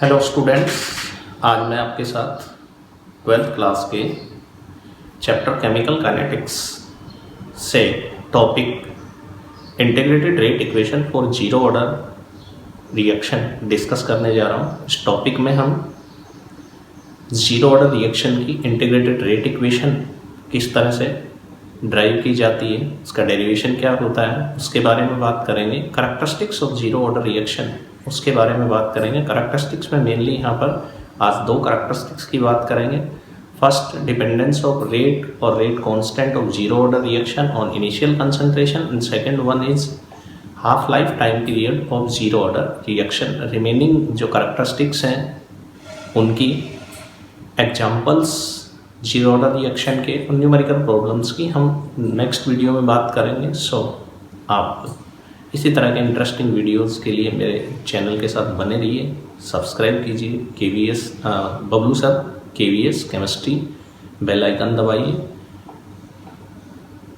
Hello students, आज मैं आपके साथ 12th क्लास के चैप्टर केमिकल काइनेटिक्स से topic integrated rate equation for zero order reaction discuss करने जा रहा हूँ। इस टॉपिक में हम जीरो ऑर्डर रिएक्शन की इंटीग्रेटेड रेट इक्वेशन किस तरह से ड्राइव की जाती है, उसका डेरिवेशन क्या होता है, उसके बारे में बात करेंगे। Characteristics of zero order reaction, उसके बारे में बात करेंगे। कैरेक्टरिस्टिक्स में मेनली यहाँ पर आज दो कैरेक्टरिस्टिक्स की बात करेंगे। फर्स्ट, डिपेंडेंस ऑफ रेट और rate constant of zero order reaction on initial concentration, and second one is half life time period of zero order reaction. Remaining जो कैरेक्टरिस्टिक्स हैं उनकी एग्जाम्पल्स जीरो ऑर्डर रिएक्शन के और numerical problems की हम next video में बात करेंगे। सो आप इसी तरह के इंटरेस्टिंग वीडियोस के लिए मेरे चैनल के साथ बने रहिए, सब्सक्राइब कीजिए। KVS Bablu sir KVS chemistry, bell icon दबाइए।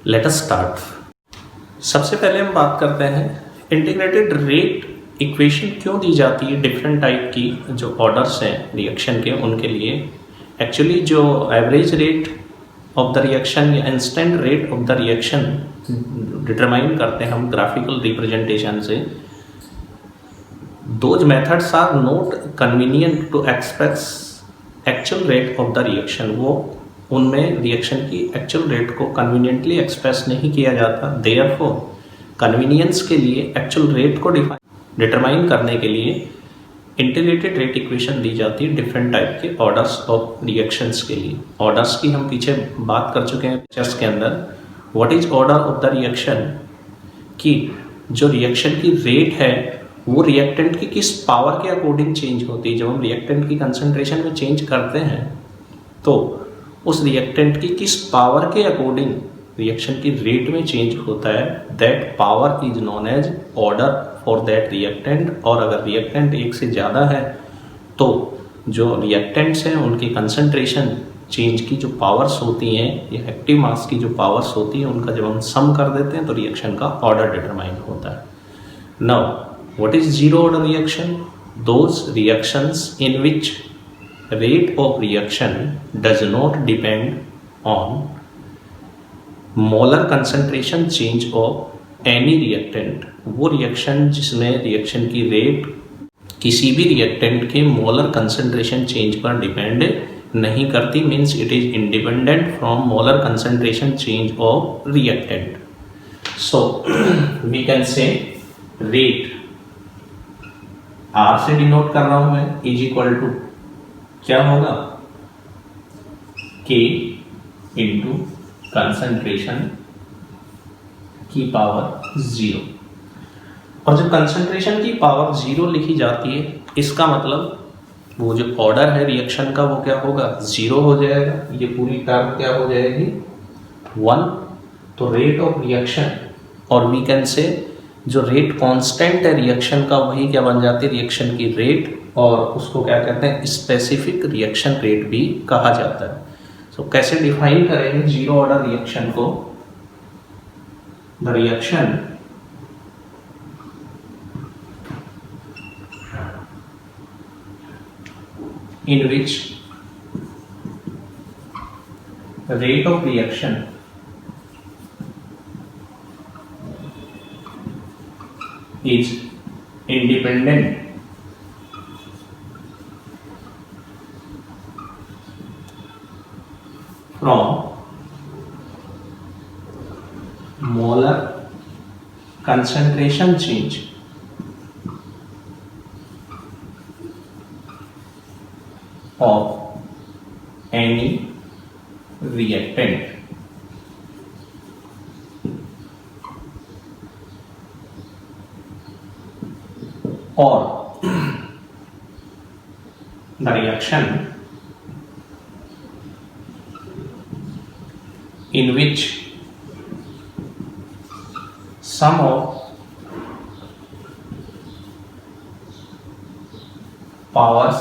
Let us start. सबसे पहले हम बात करते हैं इंटीग्रेटेड रेट इक्वेशन क्यों दी जाती है डिफरेंट टाइप की जो ऑर्डर्स हैं रिएक्शन के उनके लिए। एक्चुअली जो average rate of the reaction या instant rate of the reaction determine करते हैं हम ग्राफिकल रिप्रेजेंटेशन से। Those methods are not convenient to express actual rate of the reaction. वो उनमें रिएक्शन की एक्चुअल रेट को कन्वीनियंटली एक्सप्रेस नहीं किया जाता। देयरफॉर कन्वीनियंस के लिए एक्चुअल रेट को डिटरमाइन करने के लिए इंटीग्रेटेड रेट इक्वेशन दी जाती है डिफरेंट टाइप के ऑर्डर्स ऑफ रिएक्शंस के लिए। ऑर्डर्स की हम पीछे बात कर चुके हैं लेक्चर्स के अंदर। What is order of the reaction, कि जो रिएक्शन की रेट है वो रिएक्टेंट की किस पावर के अकॉर्डिंग चेंज होती है। जब हम रिएक्टेंट की कंसंट्रेशन में चेंज करते हैं तो उस रिएक्टेंट की किस पावर के अकॉर्डिंग रिएक्शन की रेट में चेंज होता है, that power is known as order for that reactant. और अगर रिएक्टेंट एक से ज़्यादा है तो जो रिएक्टेंट्स हैं उनकी कंसंट्रेशन चेंज की जो पावर्स होती हैं या एक्टिव मास की जो पावर्स होती हैं उनका जब हम सम कर देते हैं तो रिएक्शन का ऑर्डर डिटरमाइन होता है। Now what is zero order reaction? Those reactions in which rate of reaction does not depend on molar concentration change of any reactant. वो रिएक्शन जिसमें रिएक्शन की रेट किसी भी रिएक्टेंट के मोलर कंसंट्रेशन चेंज पर depend नहीं करती, means it is independent from molar concentration change of reactant. So we can say rate R से डिनोट कर रहा हूं मैं, इज इक्वल टू क्या होगा, K इंटू कंसंट्रेशन की पावर 0। और जब कंसंट्रेशन की पावर 0 लिखी जाती है इसका मतलब वो जो ऑर्डर है रिएक्शन का वो क्या होगा, 0 हो जाएगा। ये पूरी टर्म क्या हो जाएगी, 1। तो रेट ऑफ रिएक्शन, और वी कैन से जो रेट कांस्टेंट है रिएक्शन का वही क्या बन जाती है, रिएक्शन की रेट, और उसको क्या कहते हैं, स्पेसिफिक रिएक्शन रेट भी कहा जाता है। सो कैसे डिफाइन करेंगे जीरो ऑर्डर रिएक्शन को? The reaction in which rate of reaction is independent from molar concentration change of any reactant। or the reaction in which sum of powers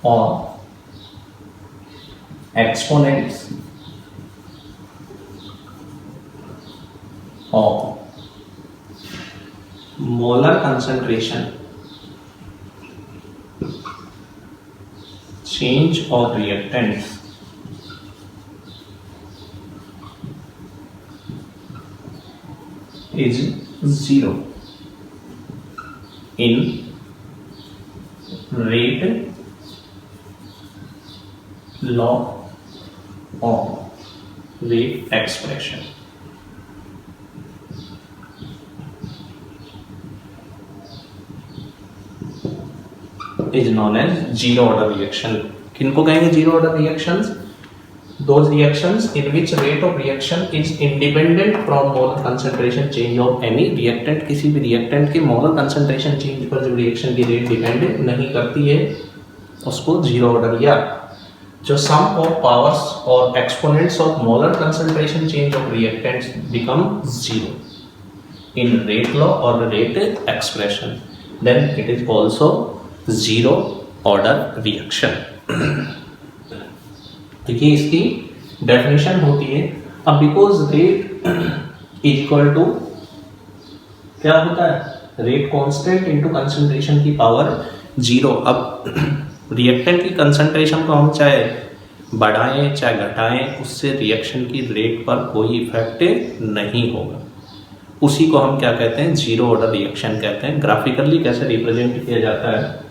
or exponents of molar concentration change of reactants is zero in rate law of rate expression. Is known as zero order reaction. किनको कहेंगे zero order reactions? Those reactions in which rate of reaction is independent from molar concentration change of any reactant. किसी भी reactant के molar concentration change पर जो reaction की rate depend नहीं करती है उसको zero order, या जो sum of powers और exponents of molar concentration change of reactants become zero in rate law or rate expression, then it is also zero order reaction. देखिए इसकी डेफिनेशन होती है. अब because rate is equal to क्या होता है, rate constant into concentration की power zero. अब रिएक्टेंट की कंसंट्रेशन को हम चाहे बढ़ाएं चाहे घटाएं, उससे रिएक्शन की रेट पर कोई इफेक्ट नहीं होगा. उसी को हम क्या कहते हैं, जीरो ऑर्डर रिएक्शन कहते हैं. ग्राफिकली कैसे रिप्रेजेंट किया जाता है,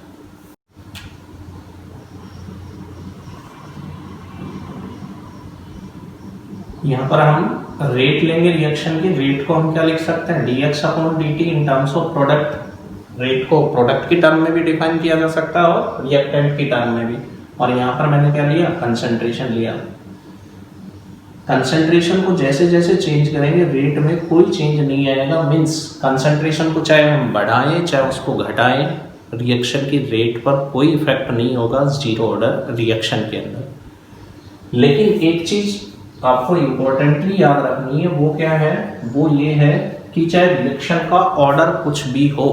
यहाँ पर हम रेट लेंगे रिएक्शन की. रेट को हम क्या लिख सकते हैं, dx upon dt in terms of product. Rate को प्रोडक्ट की टर्म में भी डिफाइन किया जा सकता है और रिएक्टेंट की टर्म में भी. और यहाँ पर मैंने क्या लिया, कंसंट्रेशन लिया. कंसंट्रेशन को जैसे जैसे चेंज करेंगे रेट में कोई चेंज नहीं आएगा. मीन्स कंसंट्रेशन को चाहे हम बढ़ाएं चाहे उसको घटाएं, रिएक्शन की रेट पर कोई इफेक्ट नहीं होगा जीरो ऑर्डर रिएक्शन के अंदर. लेकिन एक चीज आपको इम्पोर्टेंटली याद रखनी है, वो क्या है, वो ये है कि चाहे रिएक्शन का ऑर्डर कुछ भी हो,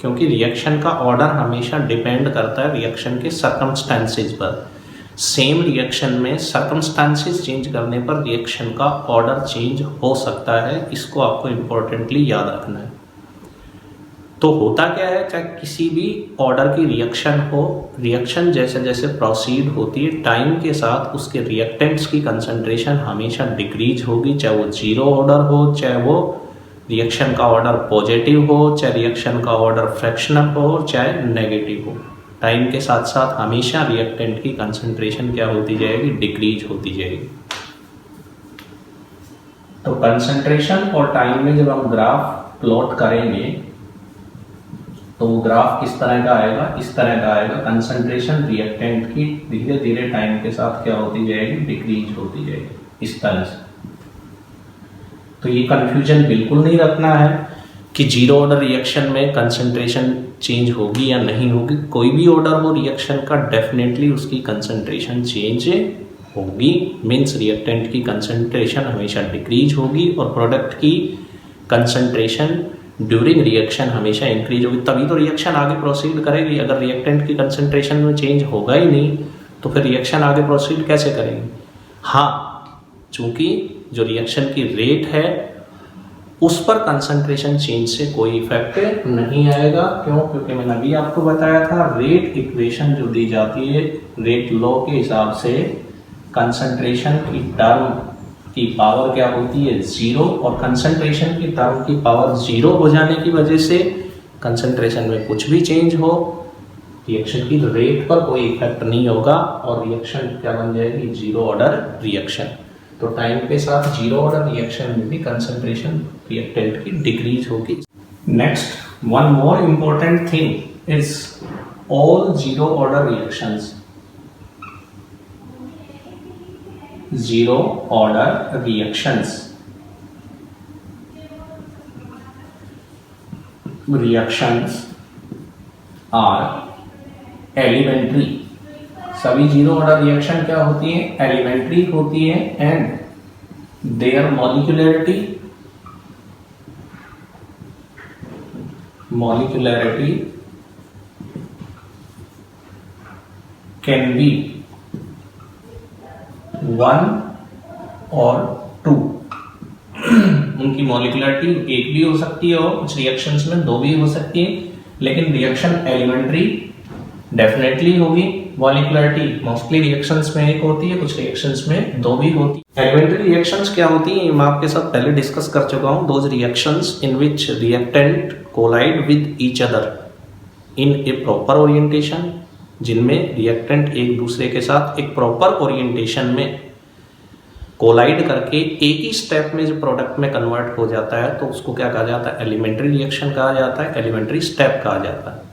क्योंकि रिएक्शन का ऑर्डर हमेशा डिपेंड करता है रिएक्शन के सर्कमस्टेंसेस पर. सेम रिएक्शन में सर्कमस्टेंसेस चेंज करने पर रिएक्शन का ऑर्डर चेंज हो सकता है. इसको आपको इम्पोर्टेंटली याद रखना है. तो होता क्या है, चाहे किसी भी ऑर्डर की रिएक्शन हो, रिएक्शन जैसे जैसे प्रोसीड होती है टाइम के साथ उसके रिएक्टेंट्स की कंसंट्रेशन हमेशा डिक्रीज होगी. चाहे वो जीरो ऑर्डर हो, चाहे वो रिएक्शन का ऑर्डर पॉजिटिव हो, चाहे रिएक्शन का ऑर्डर फ्रैक्शनल हो, चाहे नेगेटिव हो. टाइम के साथ साथ हमेशा रिएक्टेंट की कंसंट्रेशन क्या होती जाएगी, डिक्रीज होती जाएगी. तो कंसंट्रेशन और टाइम में जब हम ग्राफ प्लॉट करेंगे तो वो ग्राफ किस तरह का आएगा, इस तरह का आएगा. कंसंट्रेशन रिएक्टेंट की धीरे धीरे टाइम के साथ क्या होती जाएगी, डिक्रीज होती जाएगी, इस तरह से. तो ये कंफ्यूजन बिल्कुल नहीं रखना है कि जीरो ऑर्डर रिएक्शन में कंसंट्रेशन चेंज होगी या नहीं होगी. कोई भी ऑर्डर हो रिएक्शन का, डेफिनेटली उसकी कंसंट्रेशन चेंज होगी. मीन्स रिएक्टेंट की कंसंट्रेशन हमेशा डिक्रीज होगी और प्रोडक्ट की कंसंट्रेशन ड्यूरिंग रिएक्शन हमेशा इंक्रीज होगी. तभी तो रिएक्शन आगे प्रोसीड करेगी. अगर रिएक्टेंट की कंसंट्रेशन में चेंज होगा ही नहीं तो फिर रिएक्शन आगे प्रोसीड कैसे करेगी. हाँ, चूंकि जो रिएक्शन की रेट है उस पर कंसंट्रेशन चेंज से कोई इफेक्ट नहीं आएगा. क्यों, क्योंकि मैंने अभी आपको बताया था रेट इक्वेशन जो दी जाती है रेट लॉ के हिसाब से कंसंट्रेशन की टर्म की पावर क्या होती है, जीरो. और कंसंट्रेशन की टर्म की पावर जीरो हो जाने की वजह से कंसंट्रेशन में कुछ भी चेंज हो रिएक्शन की रेट पर कोई इफेक्ट नहीं होगा और रिएक्शन क्या बन जाएगी, जीरो ऑर्डर रिएक्शन. तो टाइम के साथ जीरो ऑर्डर रिएक्शन में भी कंसंट्रेशन रिएक्टेंट की डिक्रीज होगी. Next, one more important thing is all zero order reactions. Zero order reactions are elementary. सभी जीरो ऑर्डर रिएक्शन क्या होती है, एलिमेंट्री होती है. एंड देयर मॉलिक्यूलैरिटी कैन बी 1 और 2. उनकी मॉलिक्यूलरिटी एक भी हो सकती है और कुछ रिएक्शंस में 2 भी हो सकती है. लेकिन रिएक्शन एलिमेंट्री डेफिनेटली होगी। मॉलिक्युलरिटी मोस्टली रिएक्शंस में एक होती है, कुछ रिएक्शंस में दो भी होती है। एलिमेंट्री रिएक्शंस क्या होती हैं, मैं आपके साथ पहले डिस्कस कर चुका हूं। Those reactions in which reactant collide with each other in a proper orientation, जिनमें रिएक्टेंट एक दूसरे के साथ एक प्रॉपर ओरिएंटेशन में कोलाइड करके एक ही स्टेप में जो प्रोडक्ट में कन्वर्ट हो जाता है, तो उसको क्या कहा जाता है, एलिमेंट्री रिएक्शन कहा जाता है, एलिमेंट्री स्टेप कहा जाता है।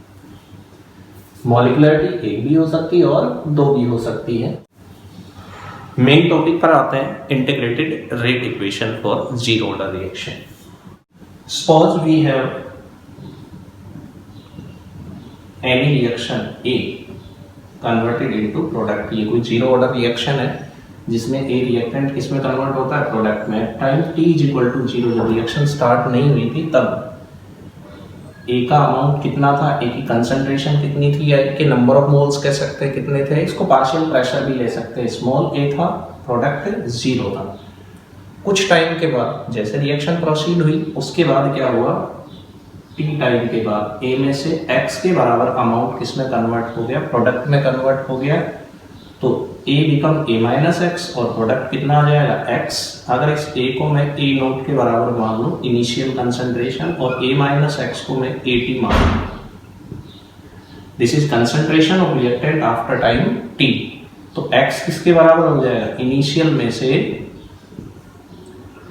मॉलिक्युलरिटी एक भी हो सकती है और दो भी हो सकती है। मेन टॉपिक पर आते हैं, integrated rate equation for zero order reaction. Suppose we have any reaction A converted into product. ये कोई जीरो ऑर्डर रिएक्शन है जिसमें ए रिएक्टेंट किसमें कन्वर्ट होता है, प्रोडक्ट में। Time t equal to zero, जब रिएक्शन स्टार्ट नहीं हुई थी तब ए का अमाउंट कितना था, ए की कंसंट्रेशन कितनी थी, या ए के नंबर ऑफ मोल्स कह सकते हैं कितने थे, इसको पार्शियल प्रेशर भी ले सकते हैं। स्मॉल ए था, प्रोडक्ट जीरो था। कुछ टाइम के बाद जैसे रिएक्शन प्रोसीड हुई, उसके बाद क्या हुआ, टी टाइम के बाद ए में से एक्स के बराबर अमाउंट किसमें कन्वर्ट हो गया, प्रोडक्ट में कन्वर्ट हो गया। तो ए बिकम ए माइनस एक्स और प्रोडक्ट कितना आ जाएगा, एक्स। अगर इस ए को मैं ए नोट के बराबर मान लूं इनिशियल कंसंट्रेशन, और ए माइनस एक्स को मैं ए टी मान लूं, this is concentration of reactant after time T. तो एक्स किसके बराबर हो जाएगा, इनिशियल में से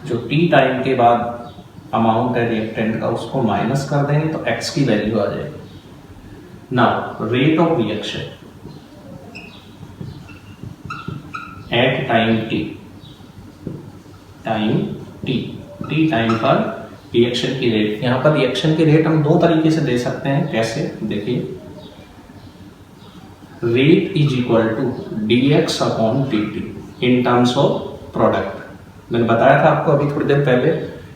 जो टी टाइम के बाद अमाउंट है रिएक्टेंट का उसको माइनस कर देंगे तो एक्स की वैल्यू आ जाएगी। Now rate of reaction at time T, time T time पर रिएक्शन की रेट। यहां पर रिएक्शन की रेट हम दो तरीके से दे सकते हैं। कैसे, देखिए, rate is equal to dx upon dt in terms of product. मैंने बताया था आपको अभी थोड़ी देर पहले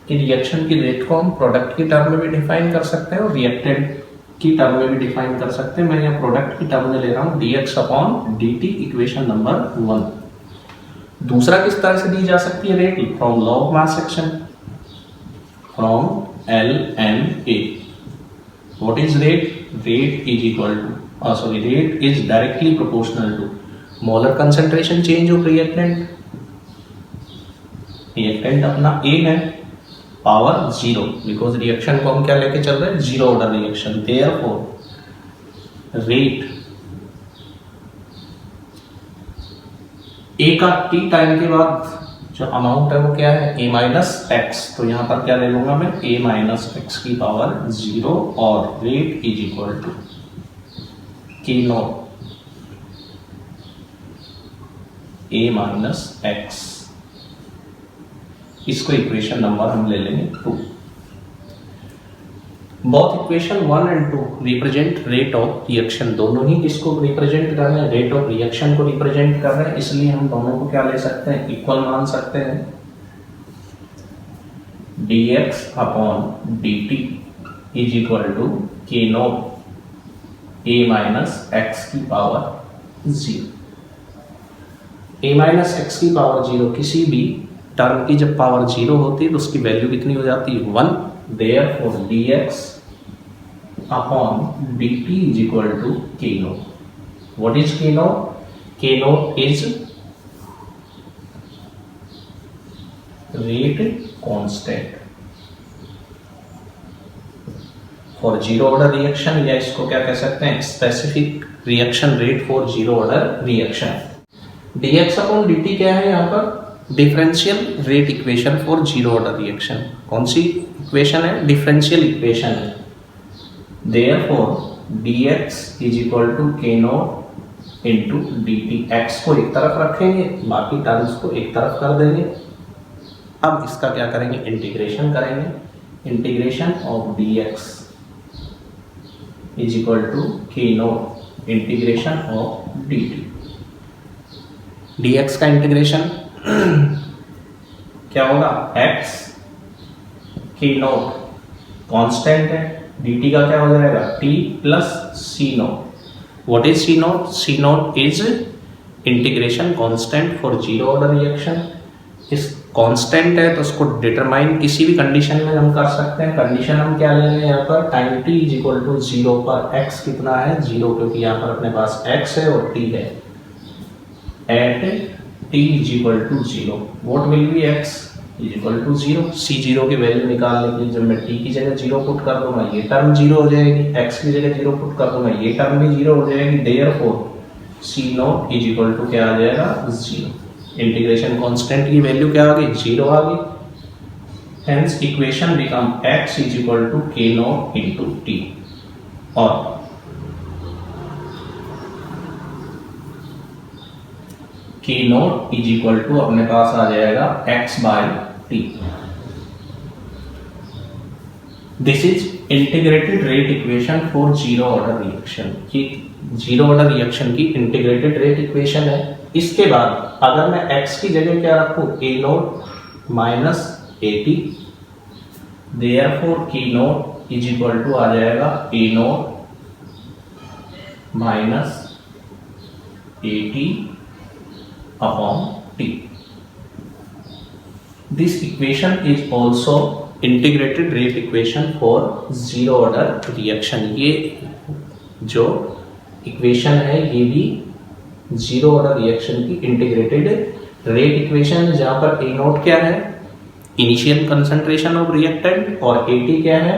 कि रिएक्शन की रेट को हम प्रोडक्ट की टर्म में भी डिफाइन कर सकते हैं और रिएक्टेंट की टर्म में भी डिफाइन कर सकते हैं। मैं यहाँ प्रोडक्ट की टर्म में ले रहा हूँ dx upon dt, equation number 1। दूसरा किस तरह से दी जा सकती है rate, from law of mass action, from L N A. What is rate, rate is equal to rate is directly proportional to molar concentration change of reactant. Reactant अपना A है, पावर जीरो, बिकॉज रिएक्शन को हम क्या लेके चल रहे हैं, zero order reaction. Therefore rate A का टी टाइम के बाद जो अमाउंट है वो क्या है, ए माइनस एक्स। तो यहां पर क्या ले लूंगा मैं, ए माइनस एक्स की पावर जीरो, और रेट इज इक्वल टू के नॉट ए माइनस एक्स। इसको इक्वेशन नंबर हम ले लेंगे 2। Both equation 1 and 2 represent rate of reaction. दोनों ही किसको रिप्रेजेंट कर रहे हैं, रेट ऑफ रिएक्शन को रिप्रेजेंट कर रहे हैं। इसलिए हम दोनों को क्या ले सकते हैं, इक्वल मान सकते हैं। dx upon dt is equal to के नॉट ए माइनस एक्स की पावर 0। ए माइनस एक्स की पावर 0, किसी भी टर्म की जब पावर 0 होती है तो उसकी वैल्यू कितनी हो जाती है, 1। Therefore dx upon dt is equal to k naught. What is k naught? K naught is rate constant for zero order reaction, या इसको क्या कह सकते हैं, specific reaction rate for zero order reaction. dx upon dt क्या है यहाँ पर, differential rate equation for zero order reaction. कौन सी इक्वेशन है, डिफरेंशियल इक्वेशन है। Therefore dx is equal to के नॉट इंटू dt। x को एक तरफ रखेंगे, बाकी टर्म्स को एक तरफ कर देंगे। अब इसका क्या करेंगे, इंटीग्रेशन करेंगे। Integration of dx is equal to के nought integration of dt। dx का इंटीग्रेशन क्या होगा, x के नॉट कांस्टेंट है, dt का क्या हो जाएगा, t plus C nought. What is C nought, C nought is integration constant for zero order reaction. इस कांस्टेंट है तो उसको डिटरमाइन किसी भी कंडीशन में हम कर सकते हैं। कंडीशन हम क्या ले रहे हैं यहाँ पर, time t is equal to 0 पर x कितना है 0, क्योंकि यहाँ पर अपने पास x है और t है। At t is equal to 0 what will be x is equal to 0। c0 की वैल्यू निकालने के लिए जब मैं t की जगह 0 पुट कर दूंगा ये टर्म 0 हो जाएगी, x की जगह 0 पुट कर दूंगा ये टर्म भी 0 हो जाएगी। Therefore c0 is equal to क्या आ जाएगा 0। इंटीग्रेशन कांस्टेंट की वैल्यू क्या आ गई 0 आ गई। Hence equation become x is equal to k0 into t और k0 इज इक्वल टू अपने पास आ जाएगा x by t। This is integrated rate equation for zero order reaction. ये जीरो ऑर्डर रिएक्शन की इंटीग्रेटेड रेट इक्वेशन है। इसके बाद अगर मैं x की जगह क्या रखूं a0 minus at, therefore k0 is equal to आ जाएगा a0 minus at upon t। This equation is also integrated rate equation for zero order reaction. ये जो इक्वेशन है ये भी जीरो ऑर्डर रिएक्शन की इंटीग्रेटेड रेट इक्वेशन है, जहां पर a0 क्या है इनिशियल कंसंट्रेशन ऑफ रिएक्टेंट और at क्या है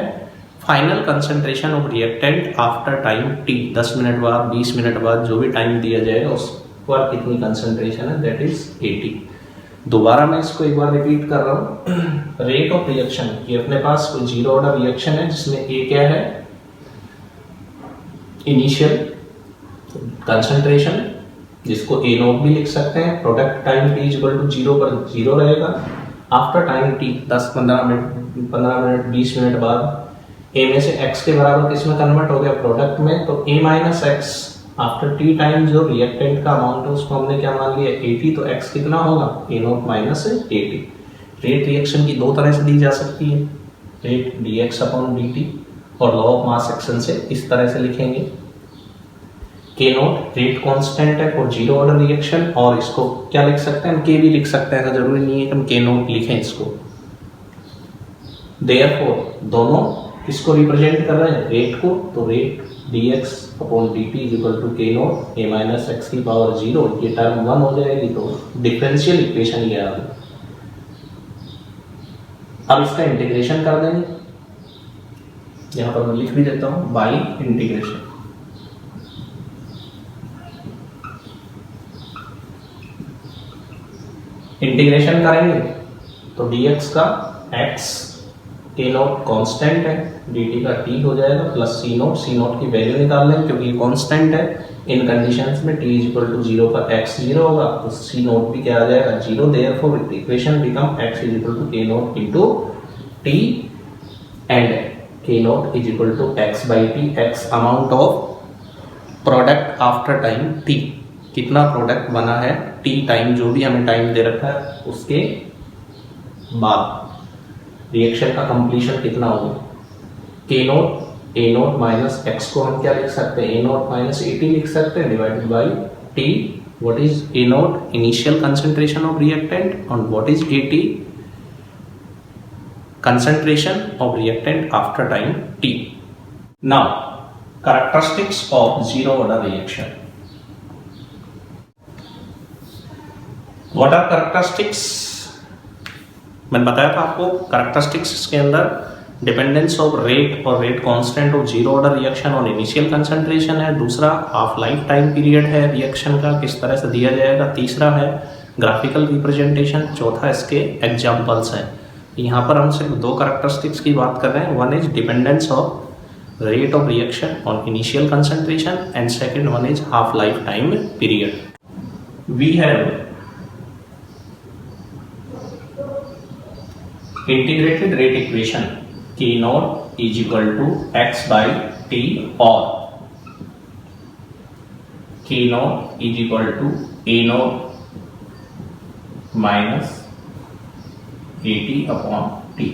final concentration of reactant after time t। 10 minute बाद 20 मिनट बाद जो भी टाइम दिया जाएगा उस पर कितनी कंसंट्रेशन है दैट इज at। दोबारा मैं इसको एक बार रिपीट कर रहा हूं। रेट ऑफ रिएक्शन ये अपने पास कोई जीरो ऑर्डर रिएक्शन है जिसमें a क्या है इनिशियल कंसंट्रेशन, जिसको a0 भी लिख सकते हैं। Product time t equal to 0 पर 0 रहेगा। After time t 10-15 minute 20 minute बाद a में से x के बराबर किसमें कन्वर्ट हो गया प्रोडक्ट में, तो a minus x after t time जो रिएक्टेंट का अमाउंट है उसको हमने क्या मान लिया at, तो x कितना होगा a0 minus at। Rate reaction की दो तरह से दी जा सकती है, रेट dx अपॉन dt और लॉ ऑफ मास एक्शन से इस तरह से लिखेंगे। k0 रेट कांस्टेंट है फॉर जीरो ऑर्डर रिएक्शन, और इसको क्या लिख सकते हैं हम k भी लिख सकते हैं, जरूरी नहीं है कि हम k0 लिखें इसको। देयरफॉर दोनों किसको रिप्रेजेंट कर रहे हैं रेट को, तो rate dx upon dt is equal to k0 a minus X की पावर 0, ये टर्म 1 हो जाएगी तो डिफरेंशियल इक्वेशन ये आ गई। अब इसका इंटीग्रेशन कर देंगे, यहां पर मैं लिख भी देता हूं बाई इंटीग्रेशन। इंटीग्रेशन करेंगे तो dx का x k0 कांस्टेंट है, dt का t हो जाएगा प्लस c0 की वैल्यू निकाल लेंगे क्योंकि ये कांस्टेंट है। इन कंडीशंस में t इक्वल टू 0 पर x 0 होगा तो c0 भी क्या आ जाएगा 0। Therefore equation become x is equal to k0 into t and k0 is equal to x by t। x amount of product after time t, कितना product बना है t टाइम जो भी हमें टाइम दे रखा है उसके बाद रिएक्शन का कंप्लीशन कितना होगा। k0 a0 माइनस x को हम क्या लिख सकते हैं a0 माइनस at लिख सकते हैं divided by t। What is a0 initial concentration of reactant और what is at concentration of reactant after time t। Now characteristics of zero order reaction. What are characteristics, मैंने बताया था आपको characteristics के अंदर डिपेंडेंस ऑफ रेट और rate constant of zero order reaction और initial concentration है। दूसरा हाफ लाइफ टाइम पीरियड है रिएक्शन का, किस तरह से दिया जाएगा। तीसरा है ग्राफिकल रिप्रेजेंटेशन। चौथा इसके एग्जांपल्स हैं। यहाँ पर हम सिर्फ दो कैरेक्टरिस्टिक्स की बात कर रहे हैं। One is dependence of rate of reaction on initial concentration and second one is half life time period. We have integrated rate equation k0 is equal to x by t or k0 is equal to a0 minus at upon t.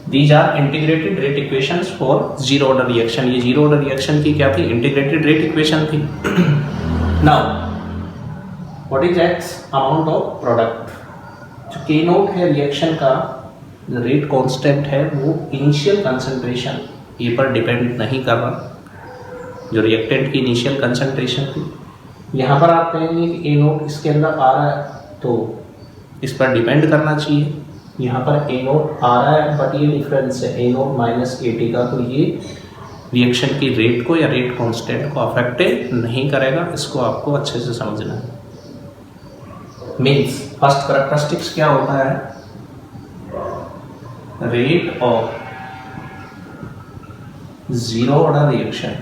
These are integrated rate equations for zero order reaction. ये zero order reaction की क्या थी integrated rate equation थी। Now what is x amount of product, जो के note है reaction का rate constant है, वो इनिशियल कंसंट्रेशन ए पर डिपेंड नहीं कर रहा, जो रिएक्टेंट की इनिशियल कंसंट्रेशन थी। यहाँ पर आप कहेंगे कि ए नोट इसके अंदर आ रहा है तो इस पर डिपेंड करना चाहिए। यहाँ पर ए नोट आ रहा है बट ये डिफरेंस है ए नोट माइनस ए टी का, तो ये रिएक्शन की रेट को या रेट कांस्टेंट को अफेक्ट नहीं करेगा। इसको आपको अच्छे से समझना है। मीन्स फर्स्ट कैरेक्टरिस्टिक्स क्या होता है, rate of zero order reaction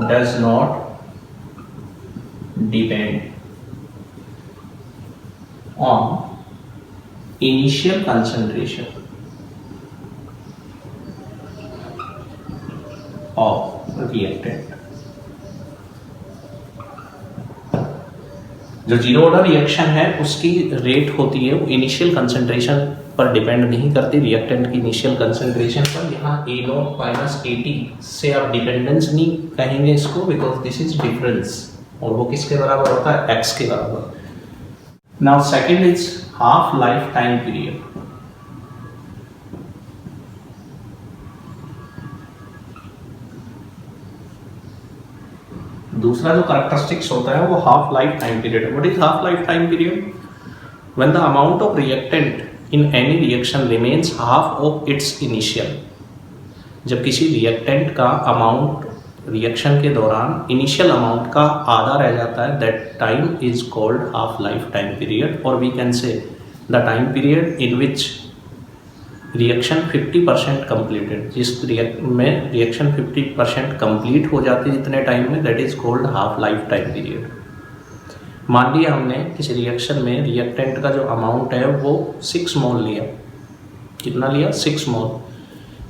does not depend on initial concentration of reactant। जो जीरो ऑर्डर रिएक्शन है उसकी रेट होती है वो इनिशियल कंसंट्रेशन पर डिपेंड नहीं करती, रिएक्टेंट की इनिशियल कंसंट्रेशन पर। यहाँ ए नॉट माइनस ए टी से आप डिपेंडेंस नहीं कहेंगे इसको, बिकॉज दिस इज डिफरेंस, और वो किसके बराबर होता है, एक्स के बराबर। Now second is half life time period. दूसरा जो कैरेक्टरिस्टिक्स होता है वो half life time period. What is half life time period? When the amount of reactant in any reaction remains half of its initial. जब किसी reactant का amount reaction के दौरान इनिशियल अमाउंट का आधा रह जाता है, that time is called half life time period, और we can say the time period in which reaction 50% completed. जिस में रिएक्शन 50% कंप्लीट हो जाती है जितने टाइम में, that is called half life time period. मान लिया हमने किसी रिएक्शन में रिएक्टेंट का जो अमाउंट है वो 6 मोल लिया। कितना लिया? 6 मोल।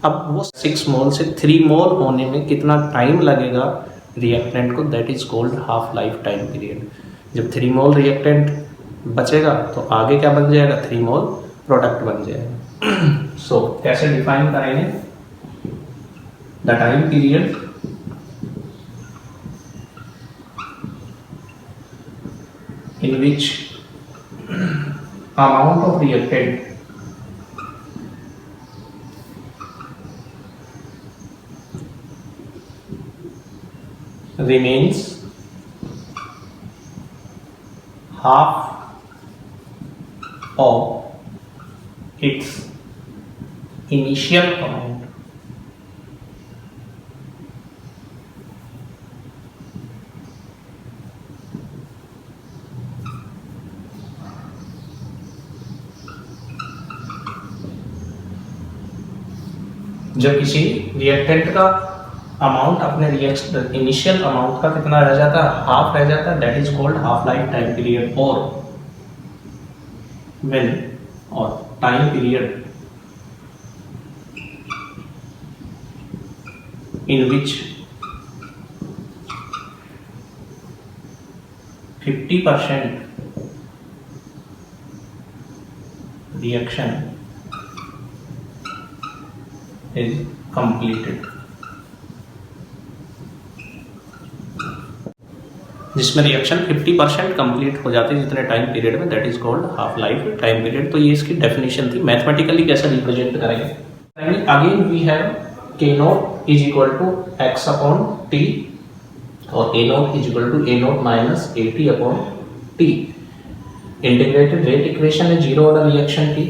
अब वो 6 मोल से 3 मोल होने में कितना टाइम लगेगा रिएक्टेंट को, that is called half life time period. जब 3 मोल रिएक्टेंट बचेगा तो आगे क्या बन जाएगा, 3 मोल प्रोडक्ट बन जाएगा। सो कैसे डिफाइन करेंगे? The time period in which amount of reactant remains half of its initial amount। जब किसी रिएक्टेंट का अमाउंट अपने रिएक्शन इनिशियल अमाउंट का कितना रह जाता है, हाफ रह जाता है, that is called half life time period. और व्हेन और time period in which 50% reaction is completed। जिसमें रिएक्शन 50% कंप्लीट हो जाती है जितने टाइम पीरियड में, that is called half life time period. तो ये इसकी डेफिनेशन थी। मैथमेटिकली कैसे रिप्रेजेंट करेंगे? Again we have k nought is equal to x upon t और a nought is equal to a nought minus A T upon T. Integrated rate equation है zero order reaction की।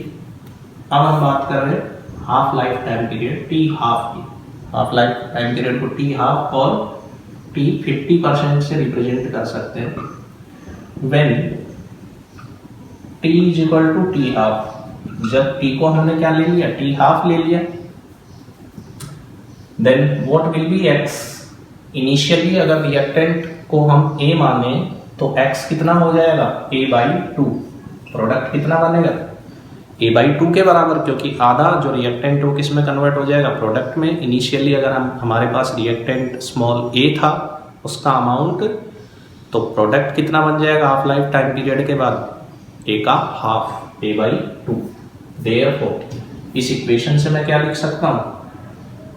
अब हम बात कर रहे हैं half life time period T half की। हाफ लाइफ टाइम पीरियड को टी हाफ और टी 50% से रिप्रेजेंट कर सकते हैं। When T is equal to T half, जब टी को हमने क्या ले लिया, टी हाफ ले लिया, then what will be X. Initially अगर रिएक्टेंट को हम ए माने तो एक्स कितना हो जाएगा, a/2। प्रोडक्ट कितना बनेगा, a/2 के बराबर, क्योंकि आधा जो रिएक्टेंट वो किस में कन्वर्ट हो जाएगा, प्रोडक्ट में। इनिशियली अगर हमारे पास रिएक्टेंट स्मॉल a था उसका अमाउंट, तो प्रोडक्ट कितना बन जाएगा हाफ लाइफ टाइम पीरियड के बाद, a का हाफ, a/2। देयरफॉर इस इक्वेशन से मैं क्या लिख सकता हूँ,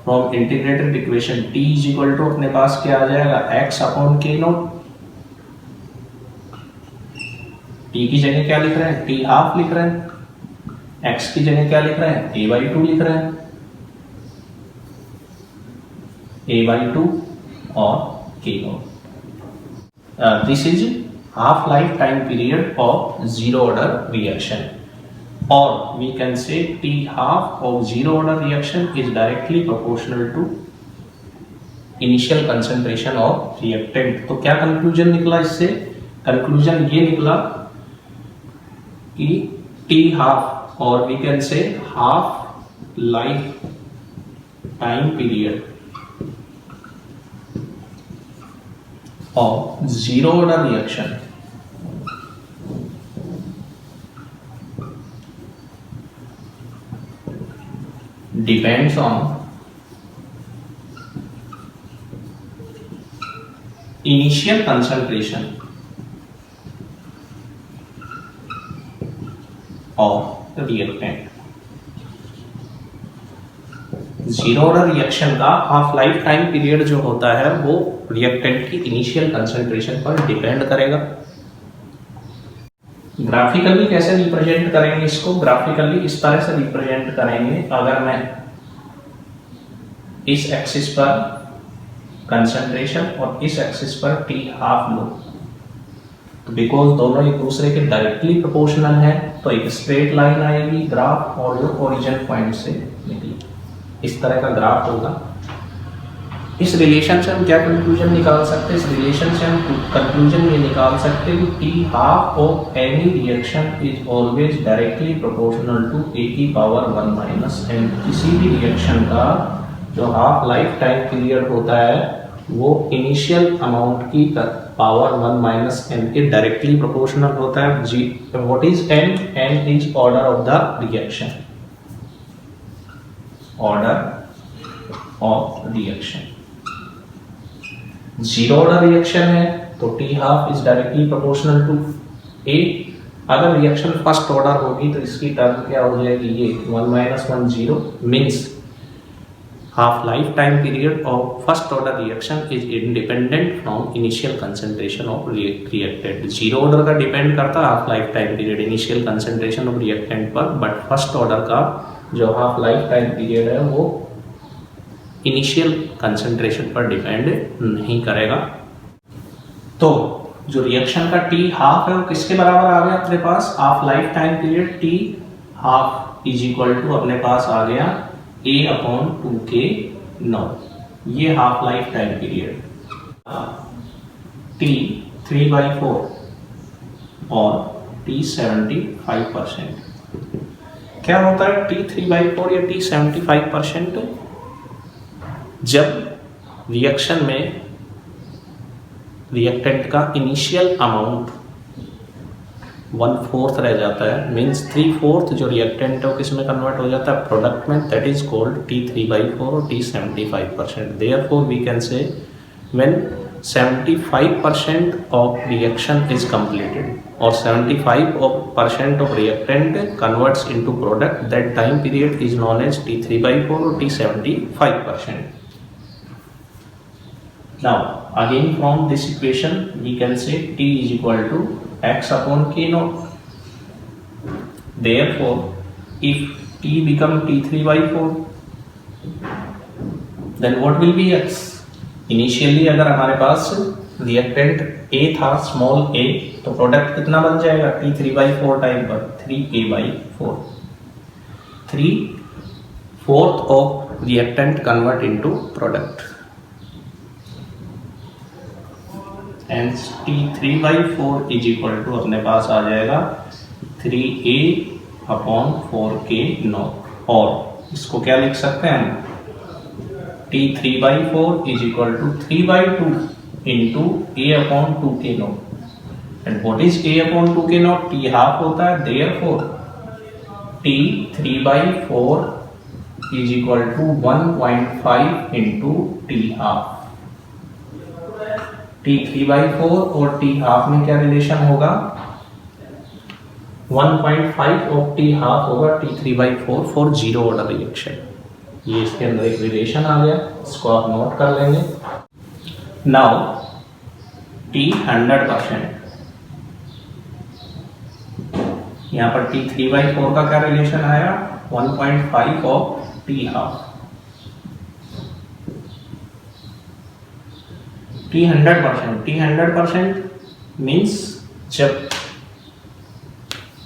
from integrated equation T is equal to अपने पास क्या आ जाएगा X upon K nought. T की जगह क्या लिख रहे हैं टी हाफ लिख रहे हैं, एक्स की जगह क्या लिख रहे हैं ए बाई टू लिख रहे हैं, ए बाई टू और के not. This is half life time period of zero order reaction, or we can say T half of zero order reaction is directly proportional to initial concentration of reactant। तो क्या conclusion निकला इससे, conclusion ये निकला कि T half और we can say half life time period of zero order reaction depends on initial concentration of reactant। Zero order reaction का half life time period जो होता है वो रिएक्टेंट की इनिशियल कंसंट्रेशन पर डिपेंड करेगा। ग्राफिकली कैसे रिप्रेजेंट करेंगे इसको, ग्राफिकली इस तरह से रिप्रेजेंट करेंगे, अगर मैं इस एक्सिस पर कंसंट्रेशन और इस एक्सिस पर टी हाफ लूं तो बिकॉज दोनों एक दूसरे के डायरेक्टली प्रोपोर्शनल है तो एक स्ट्रेट लाइन आएगी ग्राफ और जो ओरिजिन पॉइंट से निकली इस तरह का ग्राफ होगा। इस रिलेशन से हम क्या कंक्लूजन निकाल सकते हैं, इस रिलेशन से हम कंक्लूजन ये निकाल सकते हैं कि t half of any reaction is always directly proportional to a की पावर 1 माइनस एन। किसी भी रिएक्शन का जो हाफ लाइफ टाइम पीरियड होता है वो इनिशियल अमाउंट की पावर 1 माइनस एन के डायरेक्टली प्रोपोर्शनल होता है। जी what is n, n is order of the reaction, order of reaction. Zero order reaction है तो t half is directly proportional to a. अगर रिएक्शन फर्स्ट ऑर्डर होगी तो इसकी टर्म क्या हो जाएगी, ये 1 minus 1 0 means half lifetime period of first order reaction is independent from initial concentration of reactant। Zero order का डिपेंड करता है half life time period initial concentration of reactant पर, बट फर्स्ट ऑर्डर का जो हाफ लाइफ टाइम पीरियड है वो initial concentration पर depend नहीं करेगा। तो जो रिएक्शन का टी हाफ है वो किसके बराबर आ गया अपने पास, half life time period T half is equal to अपने पास आ गया a अपॉन 2k नॉट। ये half life time period t 3/4 और t 75%। क्या होता है t 3/4 या t 75%, जब रिएक्शन में रिएक्टेंट का इनिशियल अमाउंट 1/4 रह जाता है, मीन्स 3/4 जो रिएक्टेंट है वो किस में कन्वर्ट हो जाता है प्रोडक्ट में, दैट इज कॉल्ड t 3/4 और t 75%। Therefore we can say when 75% of reaction is completed और 75% of reactant converts into product, that time period is known as t 3/4 और t 75%। Now again from this equation we can say t is equal to x upon k naught। Therefore if t become t 3/4 then what will be x? Initially अगर हमारे पास reactant a था small a तो product कितना बन जाएगा t 3/4 time पर 3k/4। 3/4 of reactant convert into product and t 3/4 is equal to अपने पास आ जाएगा 3a अपॉन 4k नॉट। और इसको क्या लिख सकते हैं हम t 3/4 is equal to 3/2 into a upon 2k nought. And what is a upon 2k nought, t half होता है, therefore t 3/4 is equal to 1.5 into t half. t 3/4 और t हाफ में क्या रिलेशन होगा, 1.5 ऑफ t हाफ होगा t 3/4 for zero order reaction. ये इसके अंदर एक रिलेशन आ गया, इसको आप नोट कर लेंगे। नाउ T 100%, यहाँ पर T 3/4 का क्या रिलेशन आया, 1.5 of T half. T 100% means जब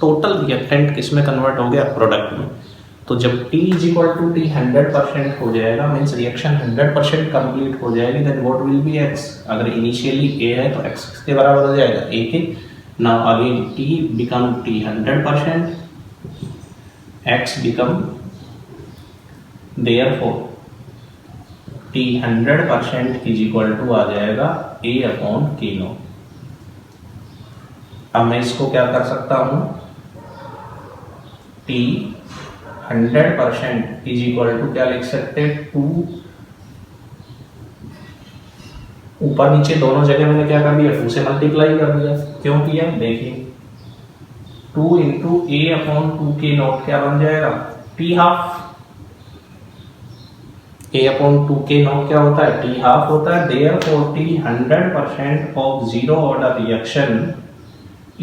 टोटल रिएक्टेंट किस में कन्वर्ट हो गया, प्रोडक्ट में। तो जब T = T 100% हो जाएगा मीन्स रिएक्शन 100% कंप्लीट हो जाएगी, then what will be X। अगर इनिशियली A है तो X किसके बराबर हो जाएगा, A के। Now again T become T 100%, X become, therefore T 100% = आ जाएगा A/K0। अब मैं इसको क्या कर सकता हूँ, T 100% = क्या लिख सकते हैं, 2, ऊपर नीचे दोनों जगह मैंने क्या कर दिया, 2 से मल्टीप्लाई कर दिया। क्यों किया, देखिए 2 × A/2K0 क्या बन जाएगा, T हाफ। A/2K0 क्या होता है, T हाफ होता है। Therefore T 100% of zero order reaction =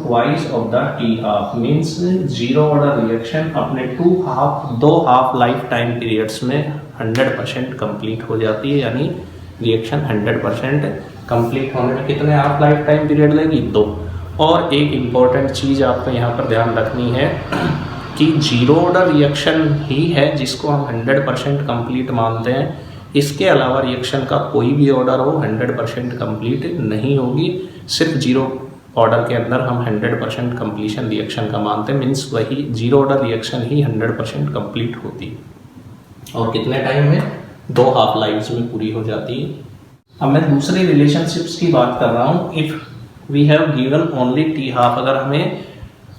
twice of the T half, means zero order reaction अपने 2 हाफ लाइफ टाइम पीरियड्स में 100% कंप्लीट हो जाती है। यानी रिएक्शन 100% कंप्लीट होने में कितने हाफ लाइफ टाइम पीरियड लेगी, 2। और एक इम्पॉर्टेंट चीज़ आपको यहाँ पर ध्यान रखनी है कि जीरो ऑर्डर रिएक्शन ही है जिसको हम 100% कंप्लीट मानते हैं। इसके अलावा रिएक्शन का कोई भी ऑर्डर हो 100% कंप्लीट नहीं होगी। सिर्फ जीरो ऑर्डर के अंदर हम 100% कंप्लीशन रिएक्शन का मानते हैं, मीन्स वही जीरो ऑर्डर रिएक्शन ही 100% कंप्लीट होती है। और कितने टाइम में, 2 हाफ लाइफ्स में पूरी हो जाती है। अब मैं दूसरे रिलेशनशिप्स की बात कर रहा हूँ। If we have given only T half, अगर हमें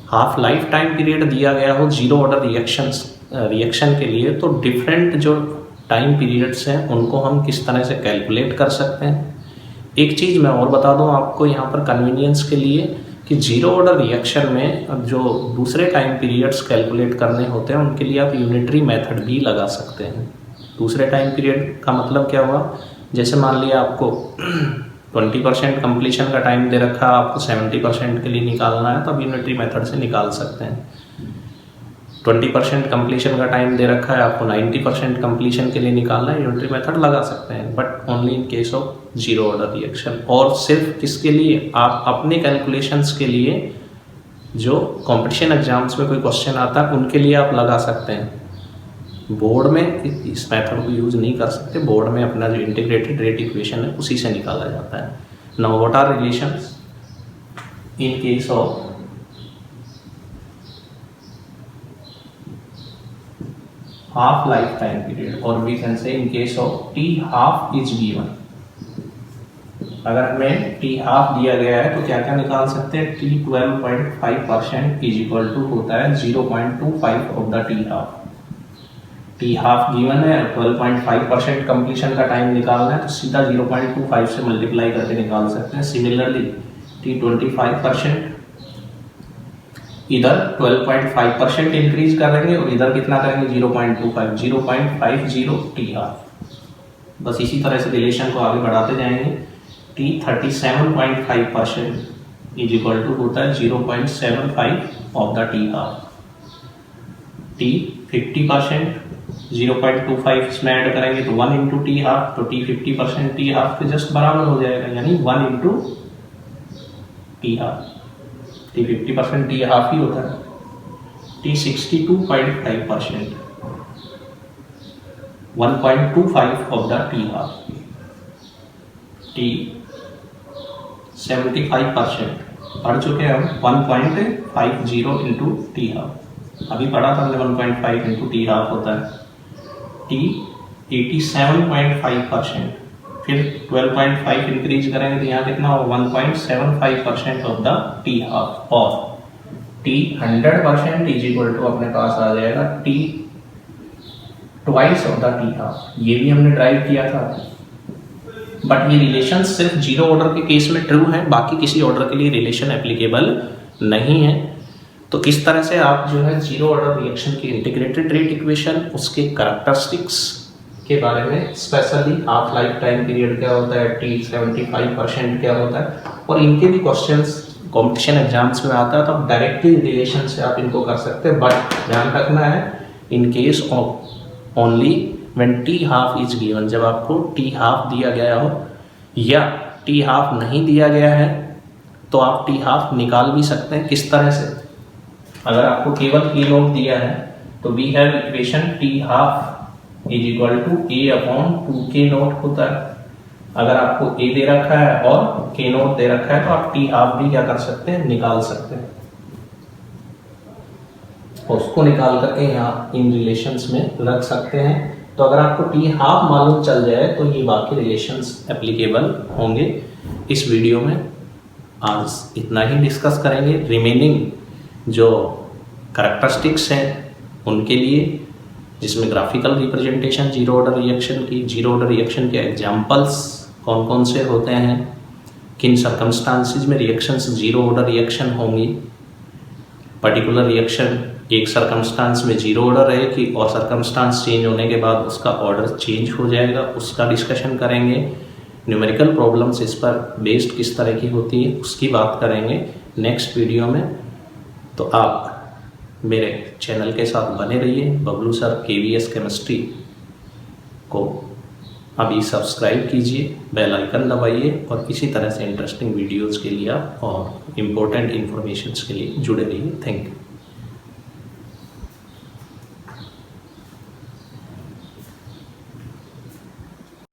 हाफ लाइफ टाइम पीरियड दिया गया हो जीरो ऑर्डर रिएक्शन के लिए, तो डिफरेंट जो टाइम पीरियड्स हैं उनको हम किस तरह से कैलकुलेट कर सकते हैं। एक चीज़ मैं और बता दूं आपको यहाँ पर कन्वीनियंस के लिए, कि जीरो ऑर्डर रिएक्शन में जो दूसरे टाइम पीरियड्स कैलकुलेट करने होते हैं उनके लिए आप यूनिटरी मेथड भी लगा सकते हैं। दूसरे टाइम पीरियड का मतलब क्या हुआ, जैसे मान लिया आपको 20% कंप्लीशन का टाइम दे रखा है, आपको 70% के लिए निकालना है, तो आप यूनिटरी मेथड से निकाल सकते हैं। 20% कंप्लीशन का टाइम दे रखा है, आपको 90% कंप्लीशन के लिए निकालना है, यूनिटरी मेथड लगा सकते हैं, but only in case of zero order reaction. और सिर्फ किसके लिए, आप अपने कैलकुलेशंस के लिए, जो कंपटीशन एग्जाम्स में कोई क्वेश्चन आता है उनके लिए आप लगा सकते हैं। बोर्ड में इस मेथड को यूज़ नहीं कर सकते, बोर्ड में अपना जो इंटीग्रेटेड रेट इक्वेशन है उसी से निकाला जाता है। Now what are relations in case of half lifetime period, or we can say in case of T half is given। अगर हमें T हाफ दिया गया है तो क्या क्या निकाल सकते हैं, T 12.5% = होता है 0.25 of the T half. T half given है, 12.5% कंप्लीशन का टाइम निकालना है, तो सीधा 0.25 से मल्टीप्लाई करके निकाल सकते हैं। सिमिलरली T 25%, इधर 12.5% इंक्रीज करेंगे और इधर कितना करेंगे, 0.50 T हाफ। बस इसी तरह से रिलेशन को आगे बढ़ाते जाएंगे। T 37.5% = होता है 0.75 of the T half. T 50%, 0.25 इसमें ऐड करेंगे तो 1 × T हाफ, तो T 50% T हाफ के जस्ट बराबर हो जाएगा, यानी 1 × T half. T 50% T half ही होता है। T 62.5%, 1.25 of the T half. T 75% पढ़ चुके हैं हम, 1.50 × T हाफ। अभी पढ़ा था हमने 1.5 × T हाफ होता है। T 87.5%, फिर 12.5 इंक्रीज करेंगे तो यहाँ कितना होगा, 1.75% ऑफ द T हाफ। और T 100% = अपने पास आ जाएगा T twice of the T half. ये भी हमने ड्राइव किया था, बट ये रिलेशन सिर्फ जीरो ऑर्डर के केस में ट्रू है, बाकी किसी ऑर्डर के लिए रिलेशन एप्लीकेबल नहीं है। तो इस तरह से आप जो है जीरो ऑर्डर रिएक्शन की इंटीग्रेटेड रेट इक्वेशन, उसके कैरेक्टरिस्टिक्स के बारे में, specially half life time period क्या होता है, T75% क्या होता है, और इनके भी क्वेश्चंस कॉम्पिटिशन एग्जाम्स में आता है, तो आप डायरेक्टली रिलेशन से आप इनको कर सकते हैं। बट ध्यान रखना है, इन case of only when T half is given, जब आपको टी हाफ दिया गया हो या टी हाफ नहीं दिया गया है तो आप टी हाफ निकाल भी सकते हैं। किस तरह से? अगर आपको केवल के नोट दिया है तो we have equation T half is equal to A upon 2k nought होता है। अगर आपको ए दे रखा है और के नोट दे रखा है तो आप टी हाफ भी क्या कर सकते हैं, निकाल सकते हैं। उसको निकाल करके यहाँ इन रिलेशंस में रख सकते हैं। तो अगर आपको टी हाफ मालूम चल जाए तो ये बाकी रिलेशंस एप्लीकेबल होंगे। इस वीडियो में आज इतना ही डिस्कस करेंगे। रिमेनिंग जो कैरेक्टरिस्टिक्स हैं उनके लिए, जिसमें graphical representation zero order reaction की, जीरो ऑर्डर रिएक्शन के एग्जांपल्स कौन कौन से होते हैं, किन सर्कमस्टांसिस में रिएक्शंस जीरो ऑर्डर रिएक्शन होंगी, पर्टिकुलर रिएक्शन एक सर्कमस्टांस में जीरो ऑर्डर रहेगी और सर्कमस्टांस चेंज होने के बाद उसका ऑर्डर चेंज हो जाएगा, उसका डिस्कशन करेंगे। न्यूमेरिकल प्रॉब्लम्स इस पर बेस्ड किस तरह की होती है उसकी बात करेंगे नेक्स्ट वीडियो में। तो आप मेरे चैनल के साथ बने रहिए। बबलू सर KVS केमिस्ट्री को अभी सब्सक्राइब कीजिए, बेल आइकन दबाइए और इसी तरह से इंटरेस्टिंग वीडियोज़ के लिए आप और इम्पोर्टेंट इन्फॉर्मेशन के लिए जुड़े रहिए। Thank you.